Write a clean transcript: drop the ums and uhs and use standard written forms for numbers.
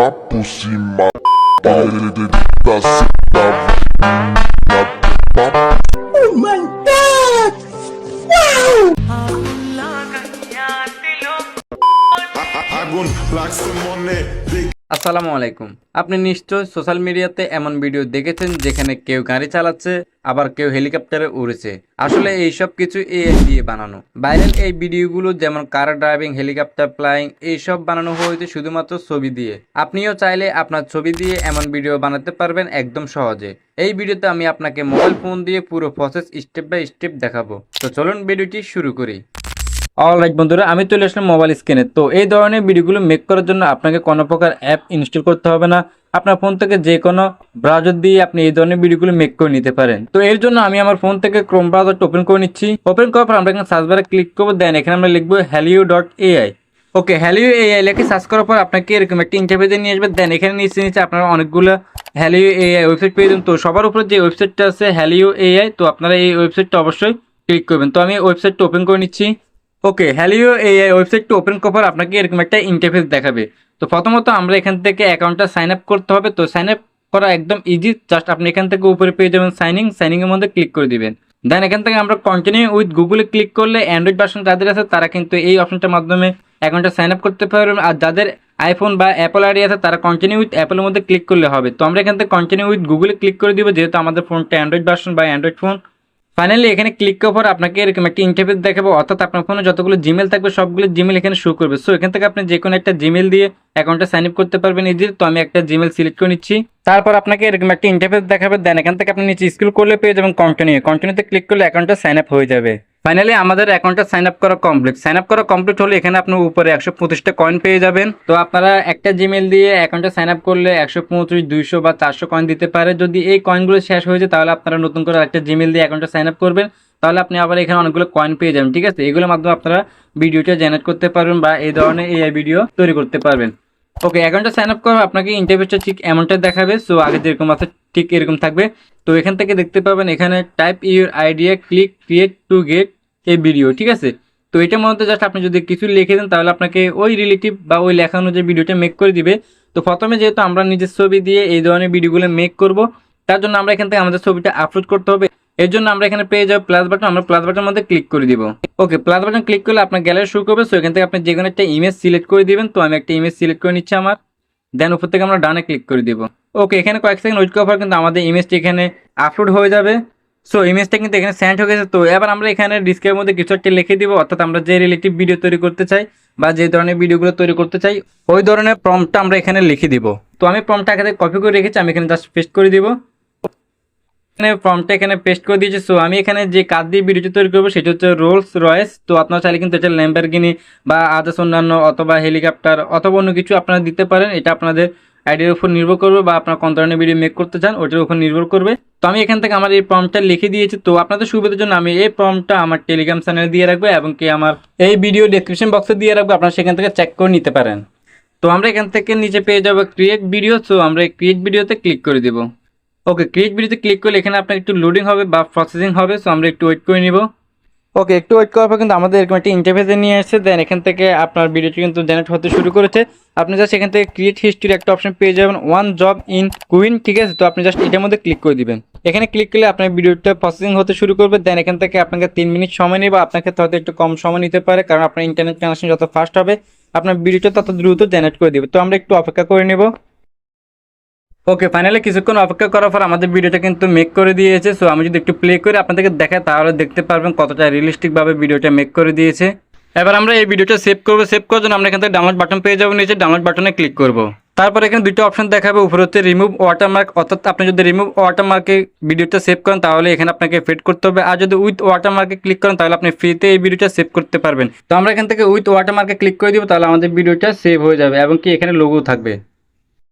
papo se mata, ele tá sendo Oh my God! Wow! আগুন লাগছে মনে আসসালামু আলাইকুম। আপনি নিশ্চয় সোশ্যাল মিডিয়াতে এমন ভিডিও দেখেছেন যেখানে কেউ গাড়ি চালাচ্ছে, আবার কেউ হেলিকপ্টারে উড়েছে। আসলে এই সব কিছু এআই দিয়ে বানানো। ভাইরাল এই ভিডিওগুলো যেমন কার ড্রাইভিং, হেলিকপ্টার ফ্লাইং, এইসব বানানো হয়েছে শুধুমাত্র ছবি দিয়ে। আপনিও চাইলে আপনার ছবি দিয়ে এমন ভিডিও বানাতে পারবেন একদম সহজে। এই ভিডিওতে আমি আপনাকে মোবাইল ফোন দিয়ে পুরো প্রসেস স্টেপ বাই স্টেপ দেখাবো। তো চলুন ভিডিওটি শুরু করি। অলরাইট বন্ধুরা, আমি চলে আসলাম মোবাইল স্ক্রিনে। তো এই ধরনের ভিডিওগুলো মেক করার জন্য আপনাকে কোনো প্রকার অ্যাপ ইনস্টল করতে হবে না। আপনার ফোন থেকে যে কোনো ব্রাউজার দিয়ে আপনি এই ধরনের ভিডিওগুলো মেক করে নিতে পারেন। তো এর জন্য আমি আমার ফোন থেকে ক্রোম ব্রাউজারটা ওপেন করে নিচ্ছি। ওপেন করার পর আমরা এখানে সার্চ বারে ক্লিক করবো, দেন এখানে আমরা লিখবো helio.ai। ওকে, helio AI লিখে সার্চ করার পর আপনাকে এরকম একটা ইন্টারফেসে নিয়ে আসবে। দেন এখানে নিচে আপনারা অনেকগুলো helio AI ওয়েবসাইট পেয়ে যাবেন। তো সবার উপরে যে ওয়েবসাইটটা আছে helio AI, তো আপনারা এই ওয়েবসাইটটা অবশ্যই ক্লিক করবেন। তো আমি ওয়েবসাইটটা ওপেন করে নিচ্ছি। ওকে, helio AI ওয়েবসাইটটা ওপেন করার পর আপনাকে এরকম একটা ইন্টারফেস দেখাবে। তো প্রথমত আমরা এখান থেকে অ্যাকাউন্টটা সাইন আপ করতে হবে। তো সাইন আপ করা একদম ইজি, জাস্ট আপনি এখান থেকে উপরে পেয়ে যাবেন সাইনিং এর মধ্যে ক্লিক করে দিবেন। দেন এখান থেকে আমরা কন্টিনিউ উইথ গুগলে ক্লিক করলে অ্যান্ড্রয়েড ভার্সন যাদের আছে তারা কিন্তু এই অপশনটার মাধ্যমে অ্যাকাউন্টটা সাইন আপ করতে পারবেন। আর যাদের আইফোন বা অ্যাপল আইডি আছে তারা কন্টিনিউ উইথ অ্যাপলের মধ্যে ক্লিক করলে হবে। তো আমরা এখান থেকে কন্টিনিউ উইথ গুগলে ক্লিক করে দিব, যেহেতু আমাদের ফোনটা অ্যান্ড্রয়েড ভার্সন বা অ্যান্ড্রয়েড ফোন। ফাইনালি এখানে ক্লিক করার পর আপনাকে এরকম একটা ইন্টারফেস দেখাবো, অর্থাৎ আপনার ফোনে যতগুলো জিমেল থাকবে সবগুলো জিমেল এখানে শো করবে। সো এখান থেকে আপনি যে কোনো একটা জিমেল দিয়ে অ্যাকাউন্টটা সাইন আপ করতে পারবেন ইজি। তো আমি একটা জিমেল সিলেক্ট করে নিচ্ছি। তারপর আপনাকে এরকম একটা ইন্টারফেস দেখাবে। দেন এখান থেকে আপনি নিচে স্ক্রল করলে পেয়ে যাবেন কন্টিনিউতে ক্লিক করলে অ্যাকাউন্টটা সাইন আপ হয়ে যাবে। ফাইনালি আমাদের অ্যাকাউন্টটা সাইন আপ করা কমপ্লিট হলে এখানে আপনি উপরে 125টা কয়েন পেয়ে যাবেন। তো আপনারা একটা জিমেল দিয়ে অ্যাকাউন্টটা সাইন আপ করলে 135, 200 বা 400 কয়েন দিতে পারে। যদি এই কয়েনগুলো শেষ হয়ে যায় তাহলে আপনারা নতুন করে একটা জিমেল দিয়ে অ্যাকাউন্টটা সাইন আপ করবেন, তাহলে আপনি আবার এখানে অনেকগুলো কয়েন পেয়ে যাবেন। ঠিক আছে, এগুলোর মাধ্যমে আপনারা ভিডিওটা জেনারেট করতে পারবেন বা এই ধরনের এআই ভিডিও তৈরি করতে পারবেন। ওকে, অ্যাকাউন্টটা সাইন আপ করা আপনাকে ইন্টারফেসটা ঠিক এমনটা দেখাবে। সো আগে যেরকম আছে ঠিক এরকম থাকবে। তো এখান থেকে দেখতে পাবেন এখানে type your idea, click create to get A video. ঠিক আছে, তো এটার মধ্যে জাস্ট আপনি যদি কিছু লিখে দেন তাহলে আপনাকে ওই রিলেটিভ বা ওই লেখা অনুযায়ী ভিডিওটা মেক করে দিবে। তো প্রথমে যেহেতু আমরা নিজের ছবি দিয়ে এই ধরনের ভিডিওগুলো মেক করব, তার জন্য আমরা এখান থেকে আমাদের ছবিটা আপলোড করতে হবে। এর জন্য আমরা এখানে পেয়ে যাবো প্লাস বাটন, আমরা প্লাস বাটনের মধ্যে ক্লিক করে দিব। ওকে, প্লাস বাটন ক্লিক করলে আপনার গ্যালারি শুরু করবে। সো এখান থেকে আপনি যে কোনো একটা ইমেজ সিলেক্ট করে দিবেন। তো আমি একটা ইমেজ সিলেক্ট করে নিচ্ছি আমার। দেন উপর থেকে আমরা ডানে ক্লিক করে দিব। ওকে, এখানে কয়েক সেকেন্ড ওয়েট করার পর কিন্তু আমাদের ইমেজটি এখানে আপলোড হয়ে যাবে। সো ইমেজটা কিন্তু এখানে সেন্ড হয়ে গেছে। তো এবার আমরা এখানে ডিসক্রিপশনের মধ্যে কিছু একটা লিখে দিব, অর্থাৎ আমরা যে রিলেটিভ ভিডিও তৈরি করতে চাই বা যে ধরনের ভিডিওগুলো তৈরি করতে চাই ওই ধরনের প্রম্পটটা আমরা এখানে লিখে দিব। তো আমি প্রম্পটটা আগে কপি করে রেখেছি, আমি এখানে জাস্ট পেস্ট করে দিব। এখানে ফর্মটা এখানে পেস্ট করে দিয়েছি। সো আমি এখানে যে কাজ দিয়ে ভিডিওটি তৈরি করবো সেটা হচ্ছে রোলস রয়েস। তো আপনারা চাইলে কিন্তু এটা ল্যাম্বরগিনি বা আদার্স অন্যান্য অথবা হেলিকপ্টার অথবা অন্য কিছু আপনারা দিতে পারেন। এটা আপনাদের আইডিয়ার উপর নির্ভর করবে বা আপনারা কোন ধরনের ভিডিও মেক করতে চান ওটার উপর নির্ভর করবে। তো আমি এখান থেকে আমার এই প্রম্পটটা লিখে দিয়েছি। তো আপনাদের সুবিধার জন্য আমি এই প্রম্পটটা আমার টেলিগ্রাম চ্যানেলে দিয়ে রাখবো এবং কি আমার এই ভিডিও ডেসক্রিপশন বক্সে দিয়ে রাখবো, আপনারা সেখান থেকে চেক করে নিতে পারেন। তো আমরা এখান থেকে নিচে পেয়ে যাবো ক্রিয়েট ভিডিও। সো আমরা এই ক্রিয়েট ভিডিওতে ক্লিক করে দিব। ওকে, ক্রিয়েট ভিডিওতে ক্লিক করলে এখানে আপনার একটু লোডিং হবে বা প্রসেসিং হবে। সো আমরা একটু ওয়েট করে নিব। ওকে, একটু ওয়েট করার পর কিন্তু আমাদের এরকম একটা ইন্টারফেসে নিয়ে আসছে। দেন এখান থেকে আপনার ভিডিওটি কিন্তু জেনারেট হতে শুরু করেছে। আপনি জাস্ট এখান থেকে ক্রিয়েট হিস্ট্রির একটা অপশন পেয়ে যাবেন, ওয়ান জব ইন কুইন। ঠিক আছে, তো আপনি জাস্ট এটার মধ্যে ক্লিক করে দিবেন। এখানে ক্লিক করলে আপনার ভিডিওটা প্রসেসিং হতে শুরু করবে। দেন এখান থেকে আপনাকে 3 মিনিট সময় নেবে, আপনার ক্ষেত্রে হয়তো একটু কম সময় নিতে পারে, কারণ আপনার ইন্টারনেট কানেকশন যত ফাস্ট হবে আপনার ভিডিওটা তত দ্রুত জেনারেট করে দেবে। তো আমরা একটু অপেক্ষা করে নেব। ওকে, ফাইনালি কিছুক্ষণ অপেক্ষা করার পর আমাদের ভিডিওটা কিন্তু মেক করে দিয়েছে। সো আমি যদি একটু প্লে করে আপনাদেরকে দেখাই তাহলে দেখতে পারবেন কতটা রিয়েলিস্টিকভাবে ভিডিওটা মেক করে দিয়েছে। এবার আমরা এই ভিডিওটা সেভ করবো। সেভ করার জন্য আমরা এখান থেকে ডাউনলোড বাটন পেয়ে যাবো, নিচে ডাউনলোড বাটনে ক্লিক করবো। তারপর এখানে দুটো অপশন দেখাবে, উপরে হচ্ছে রিমুভ ওয়াটারমার্ক, অর্থাৎ আপনি যদি রিমুভ ওয়াটারমার্কে ভিডিওটা সেভ করেন তাহলে এখানে আপনাকে ফিট করতে হবে। আর যদি উইথ ওয়াটারমার্কে ক্লিক করেন তাহলে আপনি ফ্রিতে এই ভিডিওটা সেভ করতে পারবেন। তো আমরা এখান থেকে উইথ ওয়াটারমার্কে ক্লিক করে দিব, তাহলে আমাদের ভিডিওটা সেভ হয়ে যাবে এবং কি এখানে লোগো থাকবে।